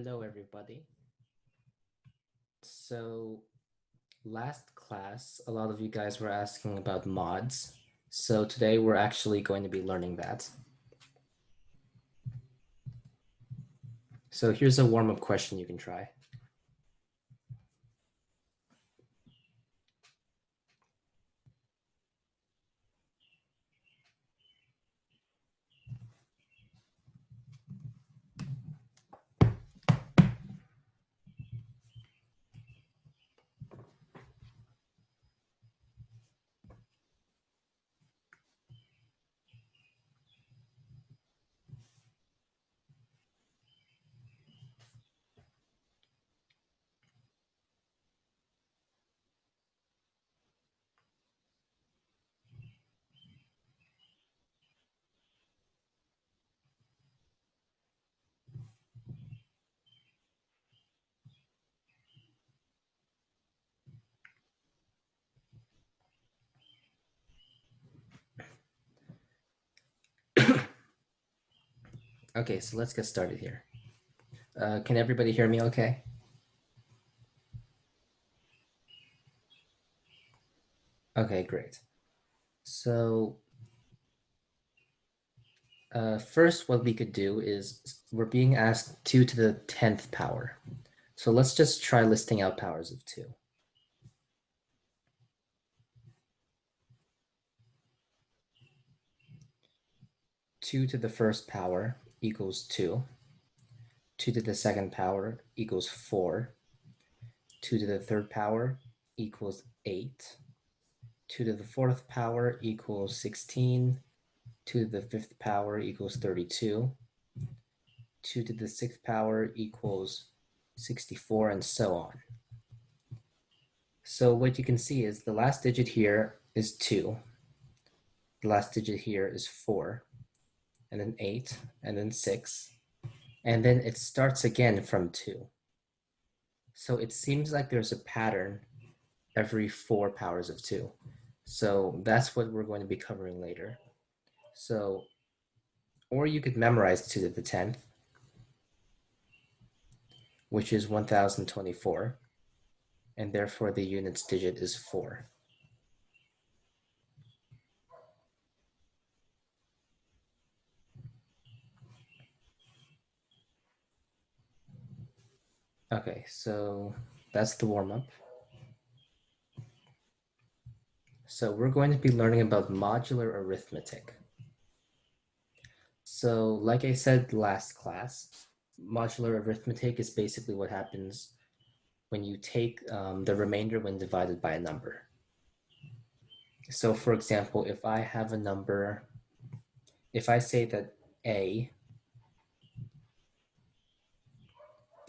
Hello, everybody. So last class, a lot of you guys were asking about mods. So today we're actually going to be learning that. So here's a warm-up question you can try. Okay, so let's get started here. Can everybody hear me okay? Okay, great. So first, what we could do is we're being asked 2 to the 10th power. So let's just try listing out powers of 2. Two to the first power equals 2. 2 to the second power equals 4. 2 to the third power equals 8. 2 to the fourth power equals 16. 2 to the fifth power equals 32. 2 to the sixth power equals 64, and so on. So what you can see is the last digit here is 2. The last digit here is 4, and then 8, and then 6. And then it starts again from 2. So it seems like there's a pattern every 4 powers of 2. So that's what we're going to be covering later. So, or you could memorize 2 to the 10th, which is 1024, and therefore the units digit is 4. Okay, so that's the warm-up. So we're going to be learning about modular arithmetic. So like I said last class, modular arithmetic is basically what happens when you take the remainder when divided by a number. So for example, if I have a number, if I say that A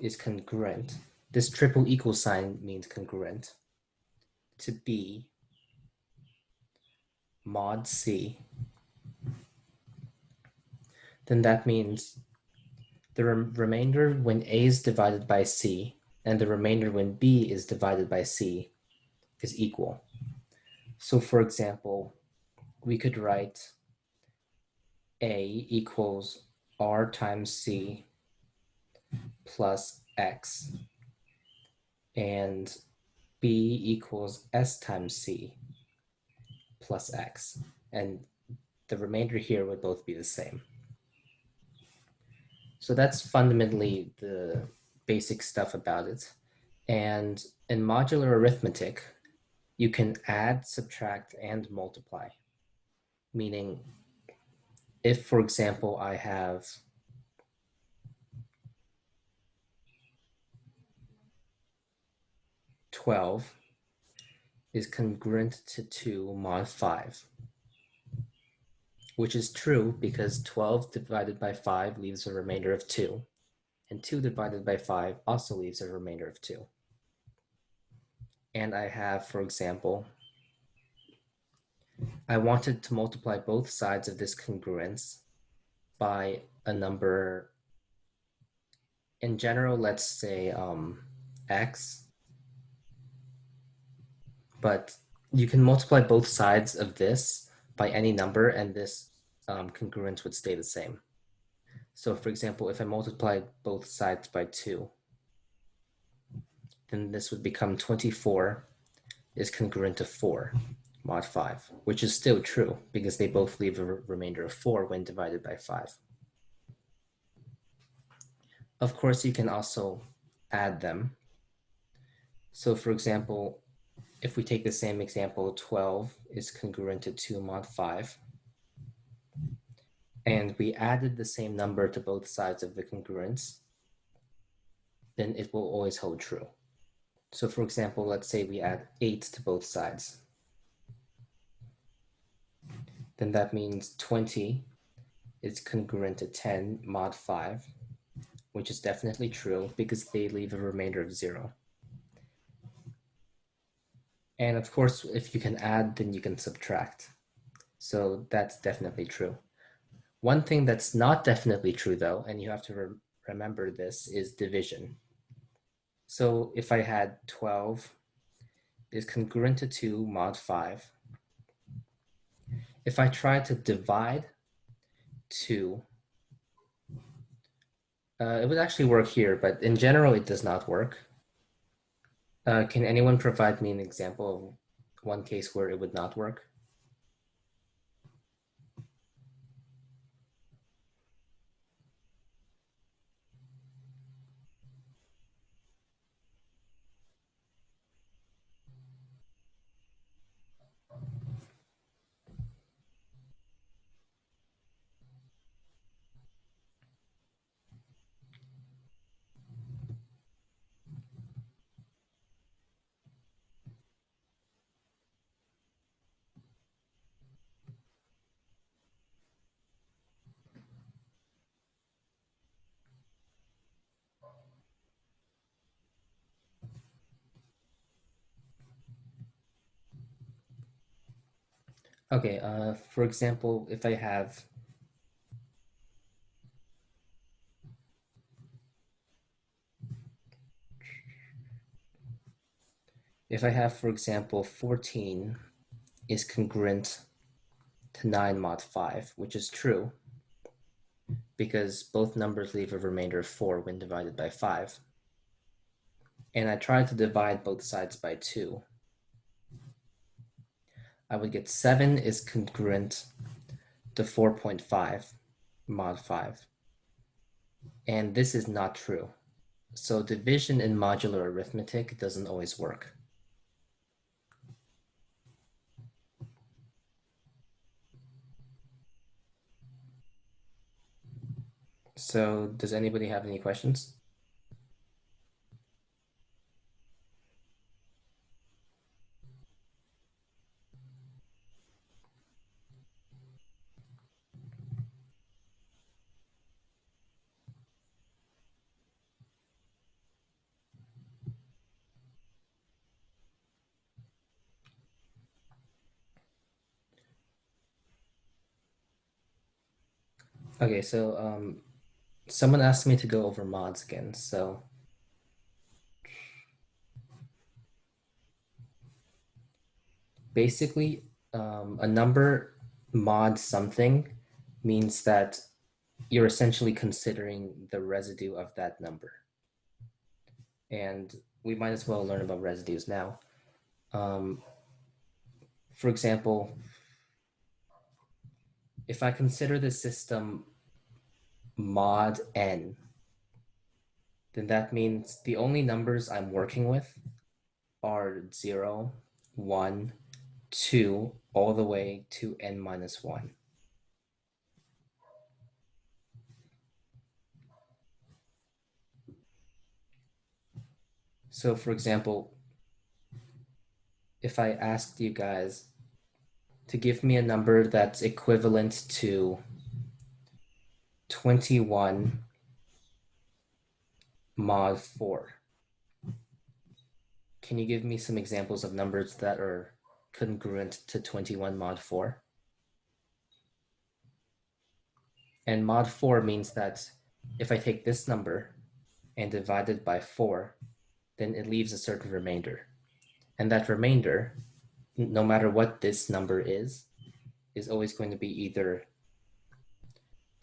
is congruent, this triple equal sign means congruent to B mod C, then that means the remainder when A is divided by C and the remainder when B is divided by C is equal. So for example, we could write A equals R times C plus X, and B equals S times C plus X, and the remainder here would both be the same. So that's fundamentally the basic stuff about it. And in modular arithmetic, you can add, subtract, and multiply. Meaning, if, for example, I have 12 is congruent to 2 mod 5, which is true because 12 divided by 5 leaves a remainder of 2, and 2 divided by 5 also leaves a remainder of 2. And I have, for example, I wanted to multiply both sides of this congruence by a number, in general, let's say x, but you can multiply both sides of this by any number and this congruence would stay the same. So for example, if I multiply both sides by 2, then this would become 24 is congruent to 4 mod 5, which is still true because they both leave a remainder of 4 when divided by 5. Of course, you can also add them. So for example, if we take the same example, 12 is congruent to 2 mod 5, and we added the same number to both sides of the congruence, then it will always hold true. So for example, let's say we add 8 to both sides. Then that means 20 is congruent to 10 mod 5, which is definitely true because they leave a remainder of 0. And of course, if you can add, then you can subtract. So that's definitely true. One thing that's not definitely true though, and you have to remember this, is division. So if I had 12 is congruent to 2 mod 5, if I try to divide 2, it would actually work here, but in general, it does not work. Can anyone provide me an example of one case where it would not work? Okay, for example, if I have for example, 14 is congruent to 9 mod 5, which is true because both numbers leave a remainder of 4 when divided by 5. And I try to divide both sides by 2. I would get 7 is congruent to 4.5 mod 5. And this is not true. So division in modular arithmetic doesn't always work. So does anybody have any questions? Okay, so someone asked me to go over mods again. So basically, a number mod something means that you're essentially considering the residue of that number. And we might as well learn about residues now. For example, if I consider the system mod n, then that means the only numbers I'm working with are 0, 1, 2, all the way to n minus 1. So for example, if I asked you guys to give me a number that's equivalent to 21 mod 4, can you give me some examples of numbers that are congruent to 21 mod 4? And mod 4 means that if I take this number and divide it by 4, then it leaves a certain remainder. And that remainder, no matter what this number is always going to be either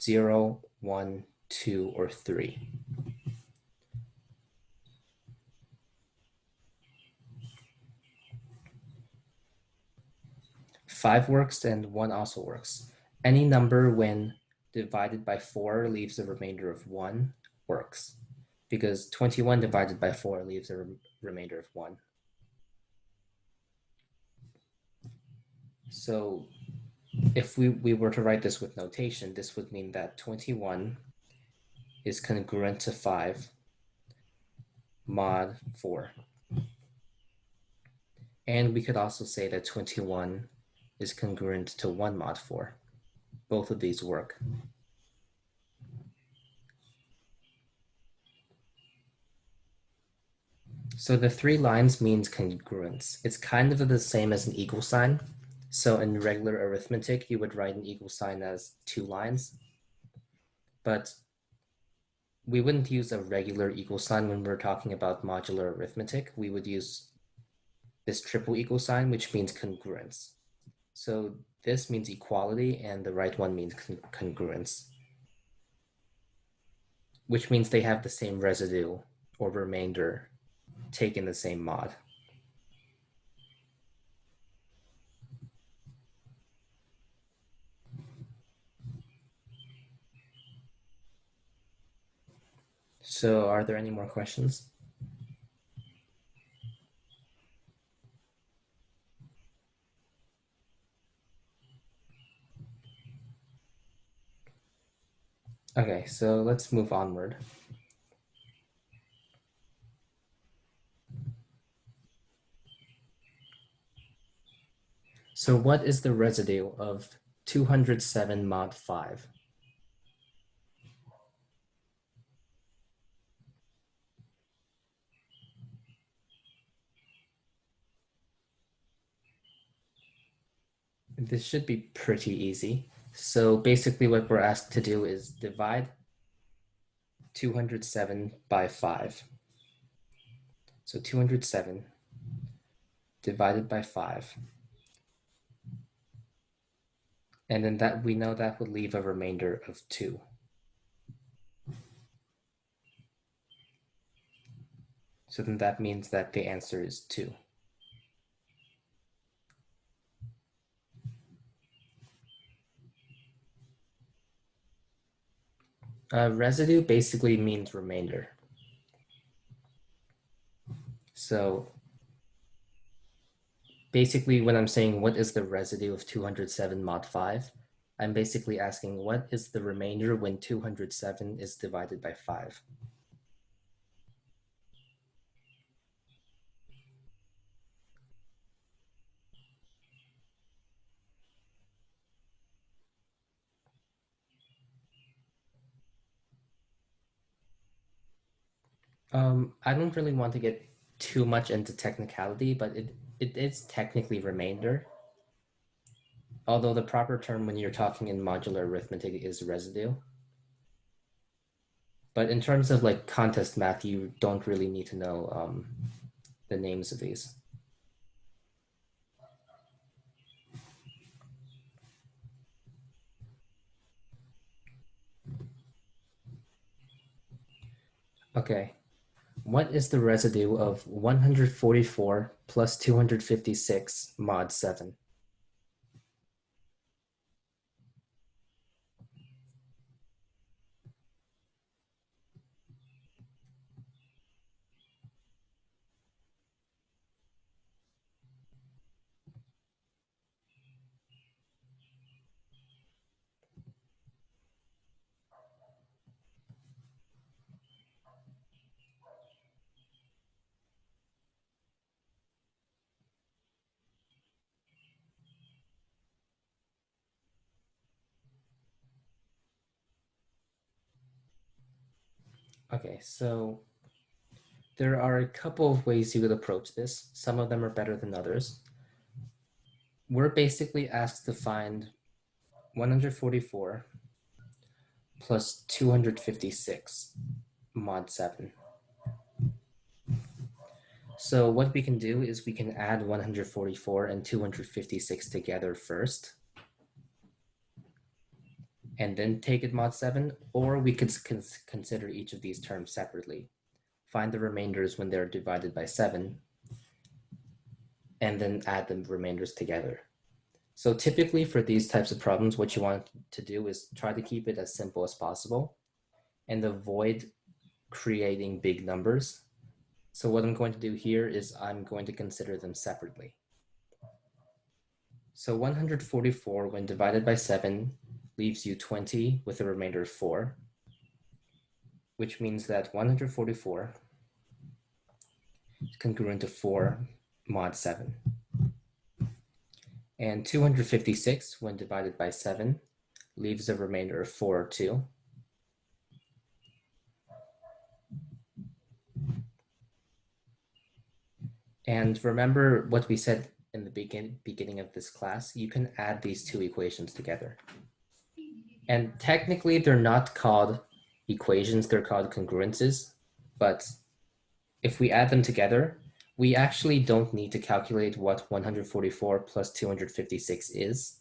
0, 1, 2, or 3. 5 works and 1 also works. Any number when divided by 4 leaves a remainder of 1 works, because 21 divided by 4 leaves a remainder of 1. So if we were to write this with notation, this would mean that 21 is congruent to 5 mod 4. And we could also say that 21 is congruent to 1 mod 4. Both of these work. So the 3 lines means congruence. It's kind of the same as an equal sign. So in regular arithmetic, you would write an equal sign as 2 lines. But we wouldn't use a regular equal sign when we're talking about modular arithmetic. We would use this triple equal sign, which means congruence. So this means equality, and the right one means congruence, which means they have the same residue or remainder taken the same mod. So are there any more questions? Okay, so let's move onward. So what is the residue of 207 mod 5? This should be pretty easy. So basically what we're asked to do is divide 207 by 5. So 207 divided by 5. And then that we know that would leave a remainder of 2. So then that means that the answer is 2. Residue basically means remainder. So basically when I'm saying what is the residue of 207 mod 5, I'm basically asking what is the remainder when 207 is divided by 5. I don't really want to get too much into technicality, but it is technically remainder. Although the proper term when you're talking in modular arithmetic is residue. But in terms of like contest math, you don't really need to know the names of these. Okay, what is the residue of 144 plus 256 mod 7? Okay, so there are a couple of ways you could approach this. Some of them are better than others. We're basically asked to find 144 plus 256 mod 7. So what we can do is we can add 144 and 256 together first. and then take it mod 7, or we could consider each of these terms separately. Find the remainders when they're divided by 7, and then add the remainders together. So typically for these types of problems, what you want to do is try to keep it as simple as possible and avoid creating big numbers. So what I'm going to do here is I'm going to consider them separately. So 144 when divided by 7 leaves you 20 with a remainder of 4, which means that 144 is congruent to 4 mod 7. And 256 when divided by 7 leaves a remainder of 4, 2. And remember what we said in the beginning of this class, you can add these two equations together. And technically they're not called equations, they're called congruences. But if we add them together, we actually don't need to calculate what 144 plus 256 is.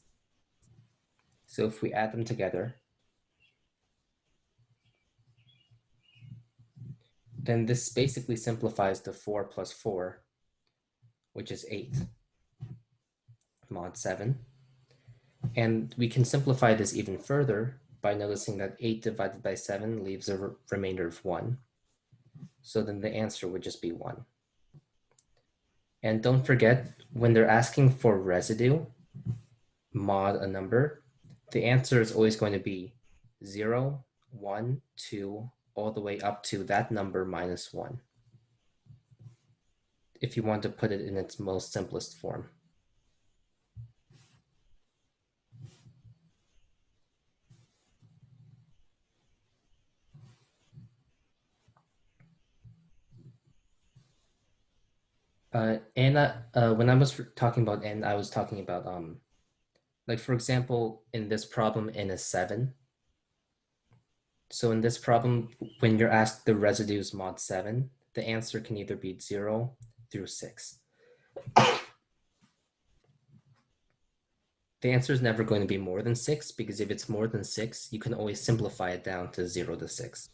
So if we add them together, then this basically simplifies to 4 plus 4, which is 8 mod 7. And we can simplify this even further by noticing that 8 divided by 7 leaves a remainder of 1. So then the answer would just be 1. And don't forget, when they're asking for residue, mod a number, the answer is always going to be 0, 1, 2, all the way up to that number minus 1, if you want to put it in its most simplest form. When I was talking about n, I was talking about, like for example, in this problem, n is 7. So in this problem, when you're asked the residues mod 7, the answer can either be 0 through 6. The answer is never going to be more than 6, because if it's more than 6, you can always simplify it down to 0 to 6.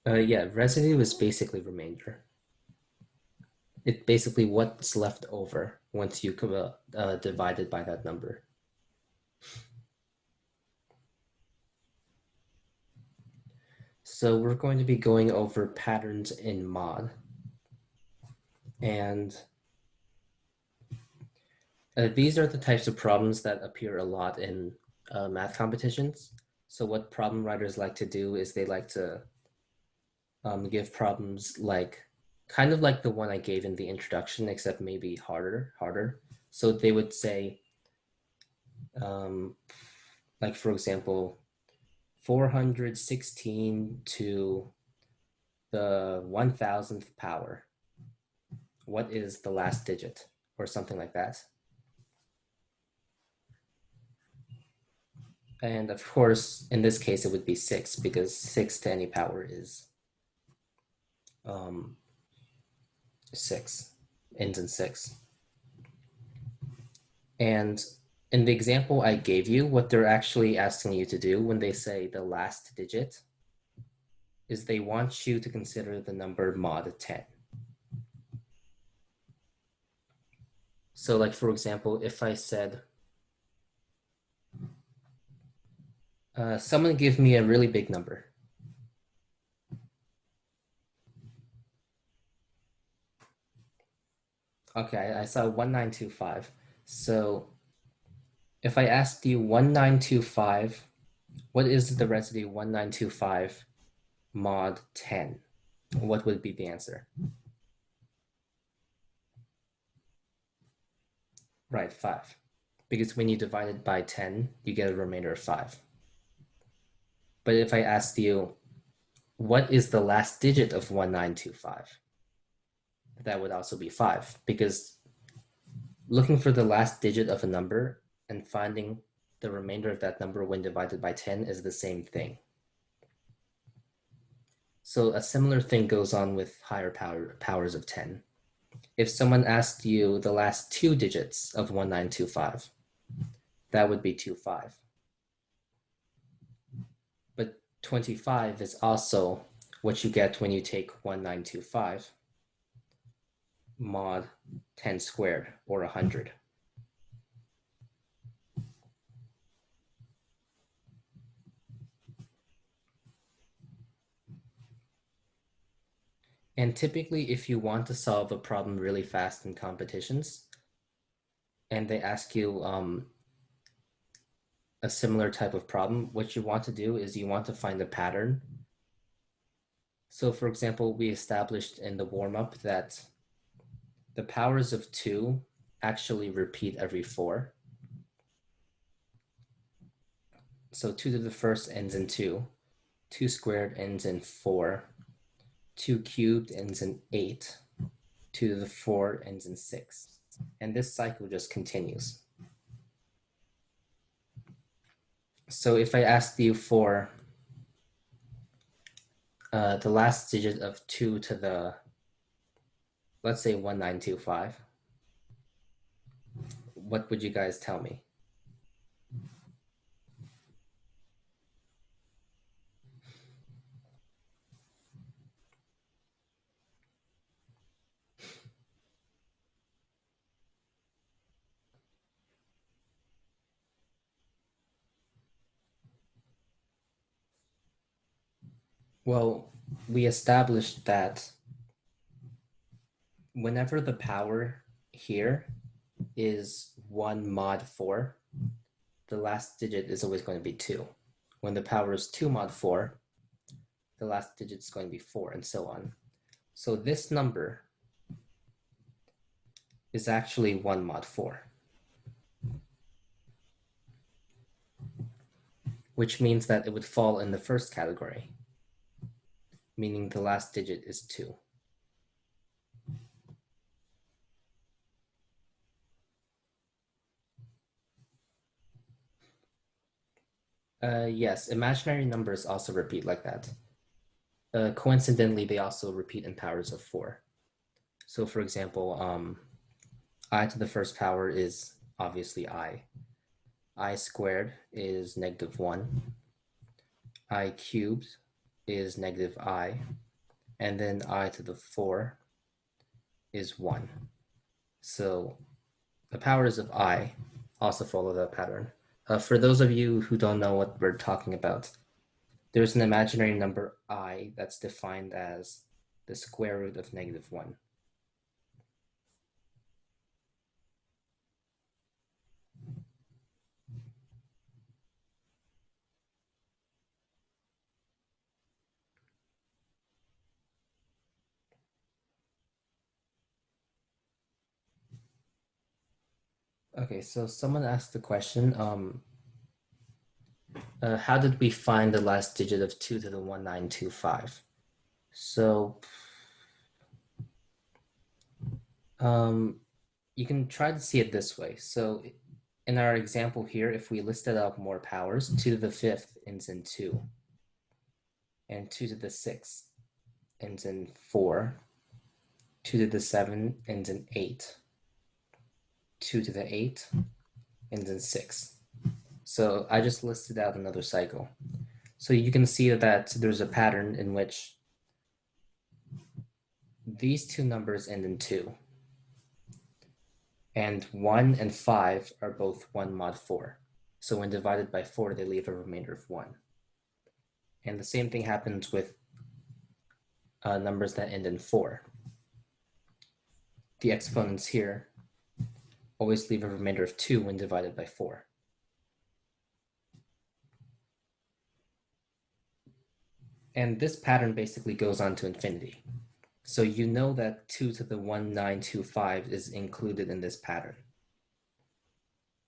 Yeah, residue is basically remainder. It's basically what's left over once you divide it by that number. So we're going to be going over patterns in mod. And these are the types of problems that appear a lot in math competitions. So what problem writers like to do is they like to give problems like, kind of like the one I gave in the introduction, except maybe harder. So they would say, like for example, 416 to the 1000th power. What is the last digit? Or something like that. And of course, in this case, it would be 6, because 6 to any power is 6, ends in 6. And in the example I gave you, what they're actually asking you to do when they say the last digit is they want you to consider the number mod 10. So like, for example, if I said, someone give me a really big number. Okay, I saw 1925. So if I asked you 1925, what is the residue 1925 mod 10? What would be the answer? Right, 5. Because when you divide it by 10, you get a remainder of 5. But if I asked you, what is the last digit of 1925? That would also be 5, because looking for the last digit of a number and finding the remainder of that number when divided by 10 is the same thing. So a similar thing goes on with higher powers of 10. If someone asked you the last two digits of 1925, that would be 25. But 25 is also what you get when you take 1925 mod 10 squared, or 100. And typically, if you want to solve a problem really fast in competitions, and they ask you a similar type of problem, what you want to do is you want to find a pattern. So for example, we established in the warm-up that the powers of 2 actually repeat every 4. So 2 to the first ends in 2, 2 squared ends in 4, 2 cubed ends in 8, 2 to the 4 ends in 6. And this cycle just continues. So if I asked you for the last digit of 2 to the, let's say 1925, what would you guys tell me? Well, we established that whenever the power here is 1 mod 4, the last digit is always going to be 2. When the power is 2 mod 4, the last digit is going to be 4, and so on. So this number is actually 1 mod 4, which means that it would fall in the first category, meaning the last digit is 2. Yes, imaginary numbers also repeat like that. Coincidentally, they also repeat in powers of 4. So for example, I to the first power is obviously I squared is -1, I cubed is -I, and then I to the 4 is 1. So the powers of I also follow that pattern. For those of you who don't know what we're talking about, there's an imaginary number I that's defined as the square root of -1. Okay, so someone asked the question, how did we find the last digit of 2 to the 1925? So you can try to see it this way. So in our example here, if we listed out more powers, 2 to the 5th ends in 2, and 2 to the 6th ends in 4, 2 to the 7 ends in 8, 2 to the 8 ends in 6. So I just listed out another cycle. So you can see that there's a pattern in which these two numbers end in 2, and 1 and 5 are both 1 mod 4. So when divided by 4, they leave a remainder of 1. And the same thing happens with numbers that end in 4. The exponents here always leave a remainder of 2 when divided by 4. And this pattern basically goes on to infinity. So you know that 2 to the 1925 is included in this pattern.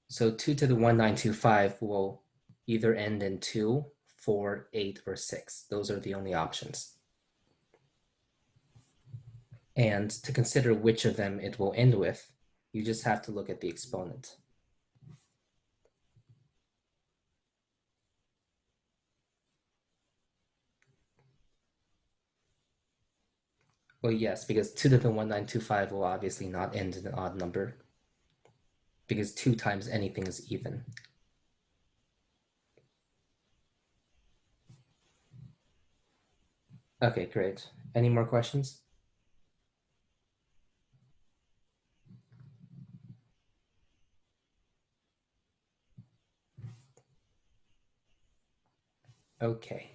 So 2 to the 1925 will either end in 2, 4, 8, or 6. Those are the only options. And to consider which of them it will end with, you just have to look at the exponent. Well, yes, because 2 to the 1925 will obviously not end in an odd number, because 2 times anything is even. Okay, great. Any more questions? Okay.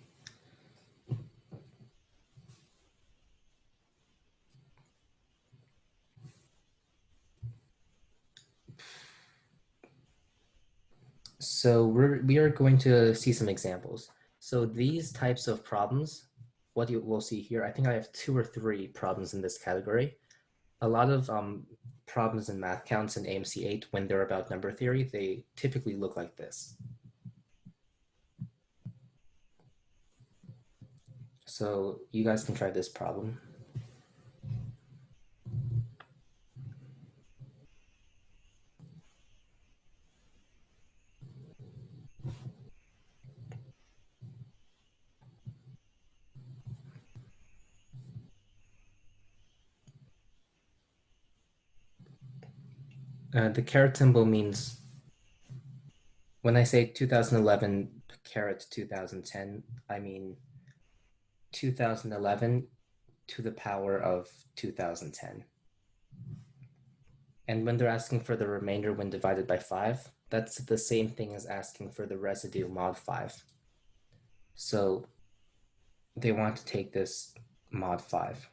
So we are going to see some examples. So these types of problems, what you will see here, I think I have 2 or 3 problems in this category. A lot of problems in math counts in AMC 8, when they're about number theory, they typically look like this. So you guys can try this problem. The caret symbol means, when I say 2011 caret 2010, I mean 2011 to the power of 2010. And when they're asking for the remainder when divided by 5, that's the same thing as asking for the residue mod 5. So they want to take this mod 5.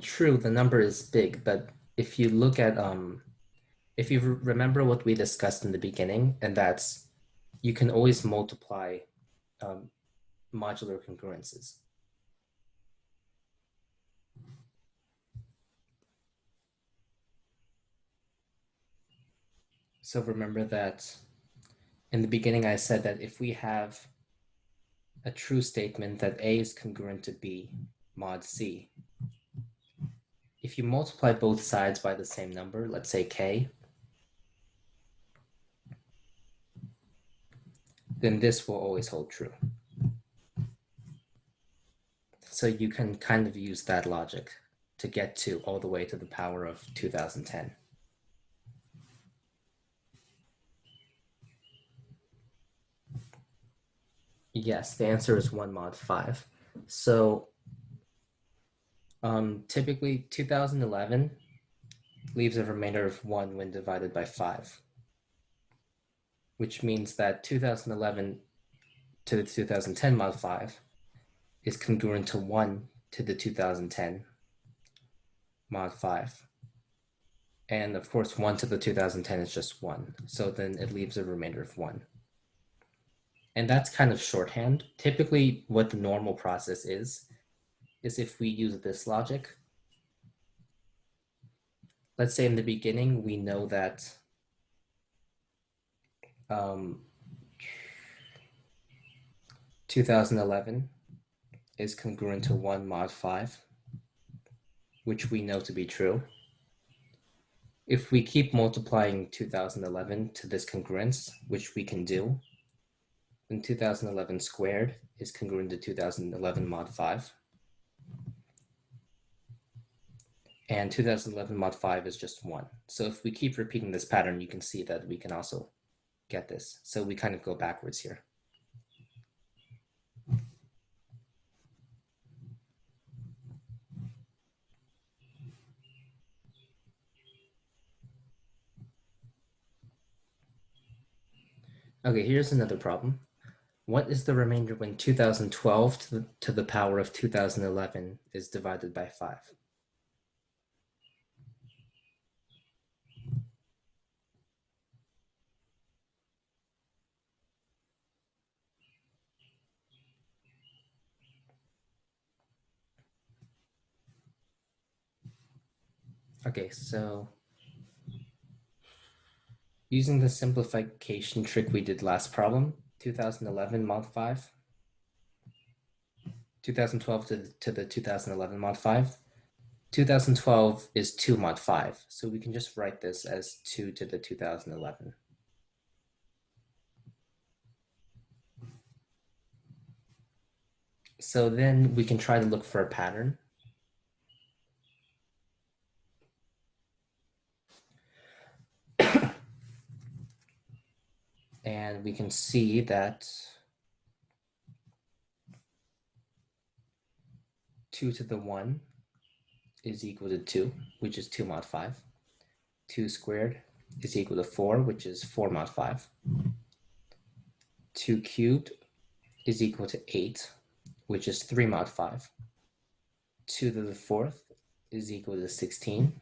True, the number is big, but if you look at, if you remember what we discussed in the beginning, and that's, you can always multiply modular congruences. So remember that in the beginning, I said that if we have a true statement that A is congruent to B mod C, if you multiply both sides by the same number, let's say K, then this will always hold true. So you can kind of use that logic to get to all the way to the power of 2010. Yes, the answer is 1 mod 5. So typically 2011 leaves a remainder of 1 when divided by 5, which means that 2011 to the 2010 mod 5 is congruent to 1 to the 2010 mod 5. And of course, 1 to the 2010 is just 1. So then it leaves a remainder of 1. And that's kind of shorthand. Typically, what the normal process is if we use this logic, let's say in the beginning, we know that 2011 is congruent to 1 mod 5, which we know to be true. If we keep multiplying 2011 to this congruence, which we can do, then 2011 squared is congruent to 2011 mod 5. And 2011 mod 5 is just 1. So if we keep repeating this pattern, you can see that we can also get this. So we kind of go backwards here. Okay, here's another problem. What is the remainder when 2012 to the power of 2011 is divided by 5? Okay, so using the simplification trick we did last problem, 2011 mod 5, 2012 to the 2011 mod 5, 2012 is 2 mod 5, so we can just write this as 2 to the 2011. So then we can try to look for a pattern. And we can see that 2 to the 1 is equal to 2, which is 2 mod 5. 2 squared is equal to 4, which is 4 mod 5. 2 cubed is equal to 8, which is 3 mod 5. 2 to the 4th is equal to 16,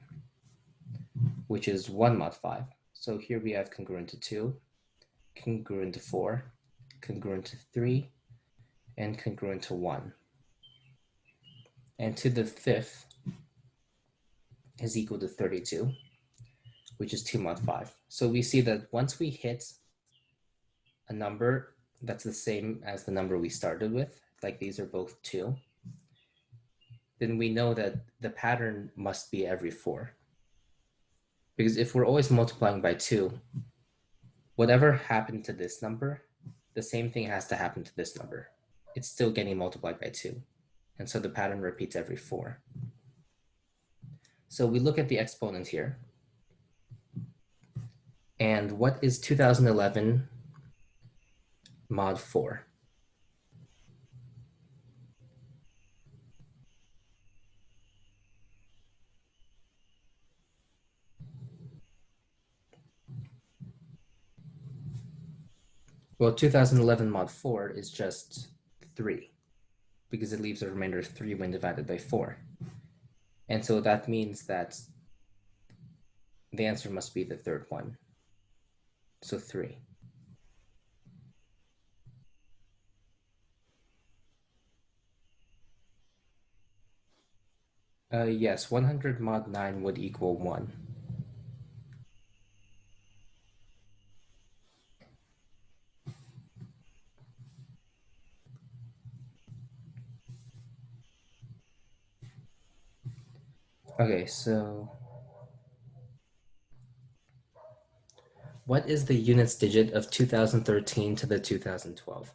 which is 1 mod 5. So here we have congruent to 2, congruent to 4, congruent to 3, and congruent to 1. And to the 5th is equal to 32, which is 2 mod 5. So we see that once we hit a number that's the same as the number we started with, like these are both 2, then we know that the pattern must be every 4. Because if we're always multiplying by 2, whatever happened to this number, the same thing has to happen to this number. It's still getting multiplied by 2. And so the pattern repeats every 4. So we look at the exponent here. And what is 2011 mod 4? Well, 2011 mod 4 is just 3, because it leaves a remainder of 3 when divided by 4. And so that means that the answer must be the third one. So 3. Yes, 100 mod 9 would equal 1. Okay, so what is the units digit of 2013 to the 2012?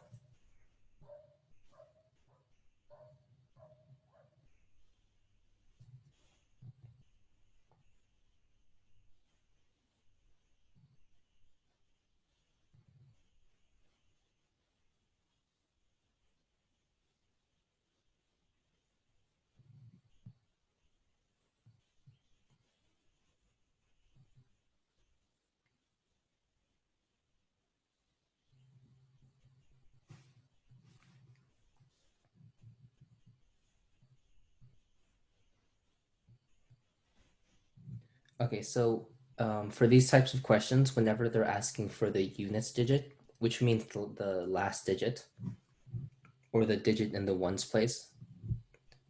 Okay, so for these types of questions, whenever they're asking for the units digit, which means the last digit, or the digit in the ones place,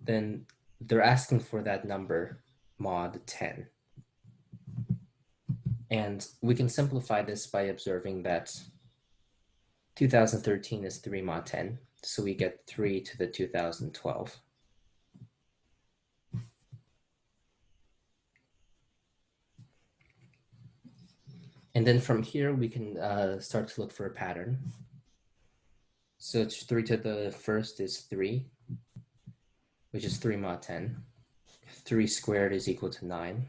then they're asking for that number mod 10. And we can simplify this by observing that 2013 is 3 mod 10, so we get 3 to the 2012. And then from here, we can start to look for a pattern. So it's 3 to the first is 3, which is 3 mod 10. 3 squared is equal to 9,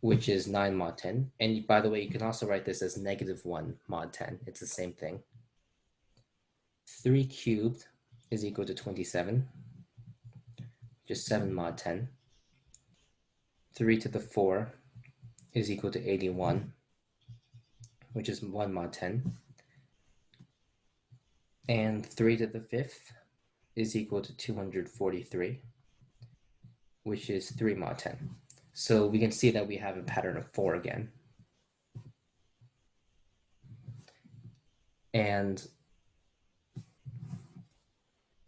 which is 9 mod 10. And by the way, you can also write this as -1 mod 10. It's the same thing. 3 cubed is equal to 27, which is 7 mod 10. 3 to the 4 is equal to 81, which is 1 mod 10. And 3 to the 5th is equal to 243, which is 3 mod 10. So we can see that we have a pattern of 4 again. And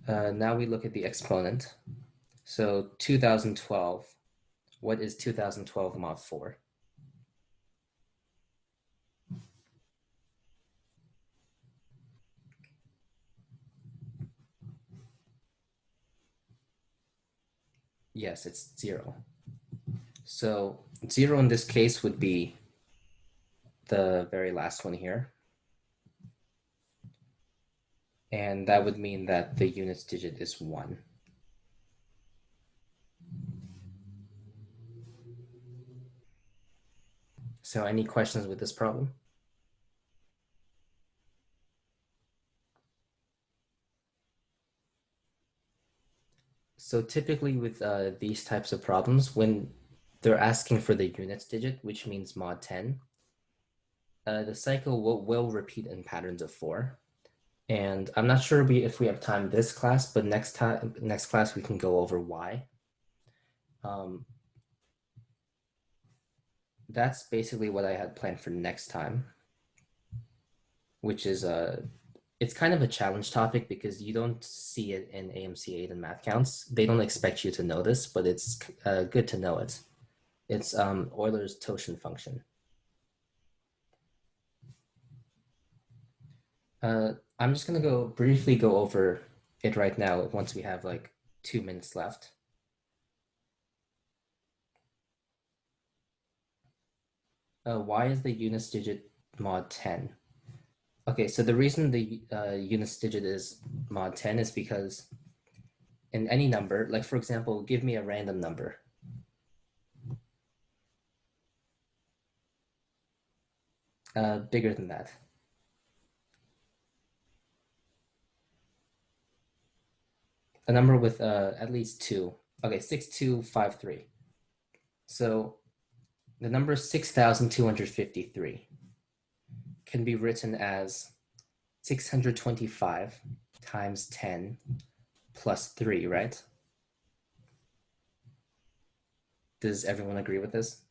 now we look at the exponent. So 2012, what is 2012 mod 4? Yes, it's 0. So 0 in this case would be the very last one here. And that would mean that the units digit is 1. So any questions with this problem? So typically with these types of problems, when they're asking for the units digit, which means mod 10, the cycle will repeat in patterns of 4. And I'm not sure if we have time this class, but next class we can go over why. That's basically what I had planned for next time, which is it's kind of a challenge topic because you don't see it in AMC 8 and math counts. They don't expect you to know this, but it's good to know it. It's Euler's totient function. I'm just gonna briefly go over it right now once we have like 2 minutes left. Why is the units digit mod 10? Okay, so the reason the units digit is mod 10 is because in any number, like for example, give me a random number. Bigger than that. A number with at least 2. Okay, 6253. So the number 6,253 can be written as 625 times 10 plus 3, right? Does everyone agree with this?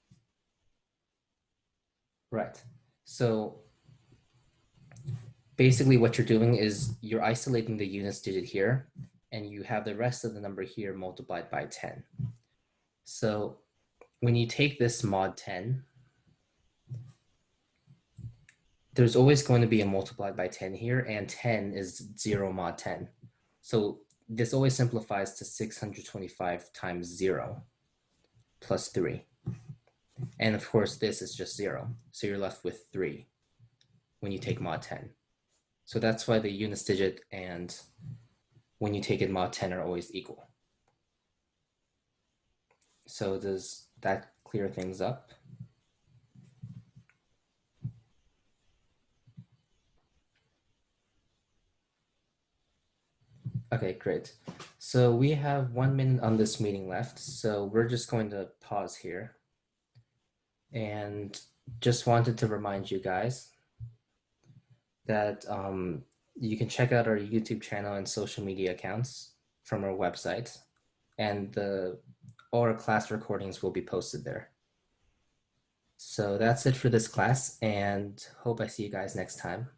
Right. So basically what you're doing is you're isolating the units digit here, and you have the rest of the number here multiplied by 10. So when you take this mod 10, there's always going to be a multiplied by 10 here, and 10 is 0 mod 10. So this always simplifies to 625 times 0 plus 3. And of course, this is just 0. So you're left with 3 when you take mod 10. So that's why the units digit and when you take it mod 10 are always equal. So does that clear things up? Okay, great. So we have 1 minute on this meeting left. So we're just going to pause here. And just wanted to remind you guys that you can check out our YouTube channel and social media accounts from our website, and all our class recordings will be posted there. So that's it for this class, and hope I see you guys next time.